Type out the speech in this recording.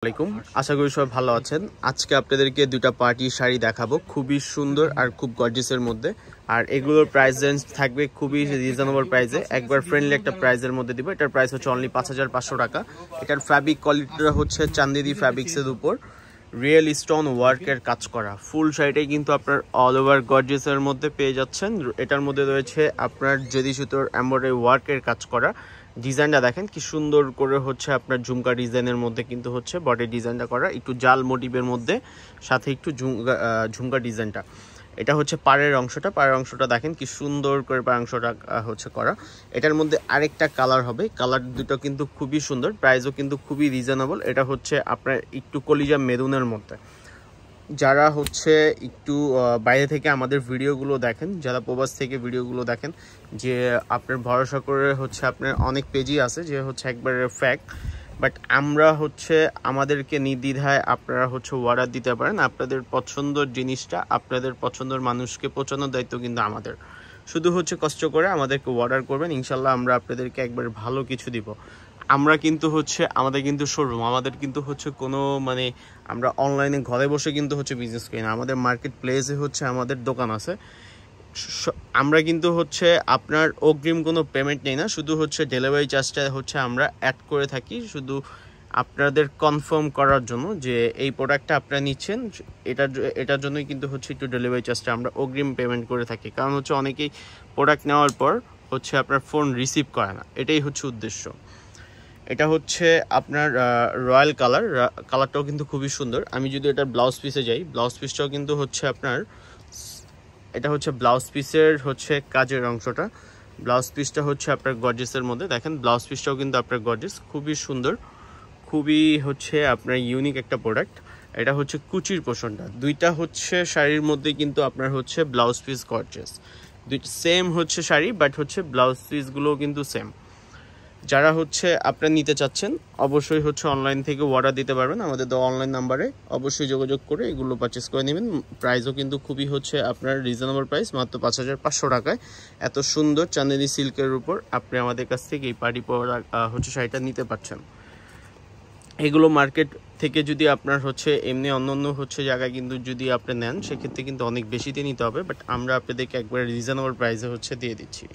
আসসালামাইকুম, আশা করি সবাই ভালো আছেন। আজকে আপনাদেরকে দুইটা পার্টি শাড়ি দেখাবো, খুবই সুন্দর আর খুব গর্জিয়াসের মধ্যে। আর এগুলোর প্রাইস রেঞ্জ থাকবে খুবই রিজনেবল প্রাইসে, একবার ফ্রেন্ডলি একটা প্রাইসের মধ্যে দিব। এটার প্রাইস হচ্ছে অনলি ৫৫০০ টাকা। এটার ফ্যাব্রিক কোয়ালিটিটা হচ্ছে চান্দেরি ফ্যাব্রিক্সের উপর রিয়েল স্টোন ওয়ার্কের কাজ করা। ফুল শাড়িটাই কিন্তু আপনার অল ওভার গর্জিয়াসের মধ্যে পেয়ে যাচ্ছেন। এটার মধ্যে রয়েছে আপনার জেদি সুতোর এমব্রয়ডারি ওয়ার্কের কাজ করা। ডিজাইনটা দেখেন কি সুন্দর করে হচ্ছে আপনার ঝুমকা ডিজাইনের মধ্যে কিন্তু হচ্ছে বডি ডিজাইনটা করা, একটু জাল মোটিভের মধ্যে, সাথে একটু ঝুমকা ডিজাইনটা। এটা হচ্ছে পাড়ের অংশটা দেখেন কি সুন্দর করে পাড়ের অংশটা হচ্ছে করা। এটার মধ্যে আরেকটা কালার হবে, কালার দুটো কিন্তু খুবই সুন্দর, প্রাইসও কিন্তু খুবই রিজনেবল। এটা হচ্ছে আপনার একটু কলিজা মেরুনের মধ্যে। যারা হচ্ছে একটু বাইরে থেকে আমাদের ভিডিওগুলো দেখেন, যারা প্রবাস থেকে ভিডিওগুলো দেখেন, যে আপনার ভরসা করে হচ্ছে আপনার অনেক পেজই আছে যে হচ্ছে একবারে ফ্যাক, বাট আমরা হচ্ছে আমাদেরকে নির্দ্বিধায় আপনারা হচ্ছে অর্ডার দিতে পারেন। আপনাদের পছন্দের জিনিসটা আপনাদের পছন্দের মানুষকে পৌঁছানোর দায়িত্ব কিন্তু আমাদের। শুধু হচ্ছে কষ্ট করে আমাদেরকে অর্ডার করবেন, ইনশাল্লাহ আমরা আপনাদেরকে একবার ভালো কিছু দিব। আমরা কিন্তু হচ্ছে আমাদের কিন্তু শোরুম, আমাদের কিন্তু হচ্ছে কোনো মানে আমরা অনলাইনে ঘরে বসে কিন্তু হচ্ছে বিজনেস করি না। আমাদের মার্কেট প্লেসে হচ্ছে আমাদের দোকান আছে। আমরা কিন্তু হচ্ছে আপনার অগ্রিম কোনো পেমেন্ট নেই না, শুধু হচ্ছে ডেলিভারি চার্জটা হচ্ছে আমরা অ্যাড করে থাকি, শুধু আপনাদের কনফার্ম করার জন্য যে এই প্রোডাক্টটা আপনারা নিচ্ছেন। এটার জন্যই কিন্তু হচ্ছে একটু ডেলিভারি চার্জটা আমরা অগ্রিম পেমেন্ট করে থাকি, কারণ হচ্ছে অনেকেই প্রোডাক্ট নেওয়ার পর হচ্ছে আপনার ফোন রিসিভ করে না, এটাই হচ্ছে উদ্দেশ্য। এটা হচ্ছে আপনার রয়্যাল কালারটাও কিন্তু খুবই সুন্দর। আমি যদি এটা ব্লাউজ পিসে যাই, ব্লাউজ পিসটাও কিন্তু হচ্ছে আপনার, এটা হচ্ছে ব্লাউজ পিসের হচ্ছে কাজের অংশটা। ব্লাউজ পিসটা হচ্ছে আপনার গর্জিয়াসের মধ্যে, দেখেন ব্লাউজ পিসটাও কিন্তু আপনার গর্জিয়াস, খুবই সুন্দর, খুবই হচ্ছে আপনার ইউনিক একটা প্রোডাক্ট। এটা হচ্ছে কুচির পোর্শনটা, দুইটা হচ্ছে শাড়ির মধ্যে কিন্তু আপনার হচ্ছে ব্লাউজ পিস গর্জিয়াস, দুইটা সেম হচ্ছে শাড়ি, বাট হচ্ছে ব্লাউজ পিসগুলোও কিন্তু সেম। যারা হচ্ছে আপনারা নিতে চাচ্ছেন অবশ্যই হচ্ছে অনলাইন থেকে অর্ডার দিতে পারবেন, আমাদের দেওয়া অনলাইন নাম্বারে অবশ্যই যোগাযোগ করে এগুলো পারচেস করে নেবেন। প্রাইসও কিন্তু খুবই হচ্ছে আপনার রিজনেবল প্রাইস, মাত্র ৫৫০০ টাকায় এত সুন্দর চাঁদেরি সিল্কের উপর আপনি আমাদের কাছ থেকে এই পার্টি পরা হচ্ছে শাড়িটা নিতে পারছেন। এগুলো মার্কেট থেকে যদি আপনার হচ্ছে এমনি অন্য হচ্ছে জায়গায় কিন্তু যদি আপনি নেন, সেক্ষেত্রে কিন্তু অনেক বেশিতে নিতে হবে, বাট আমরা আপনাদেরকে একবারে রিজনেবল প্রাইসে হচ্ছে দিয়ে দিচ্ছি।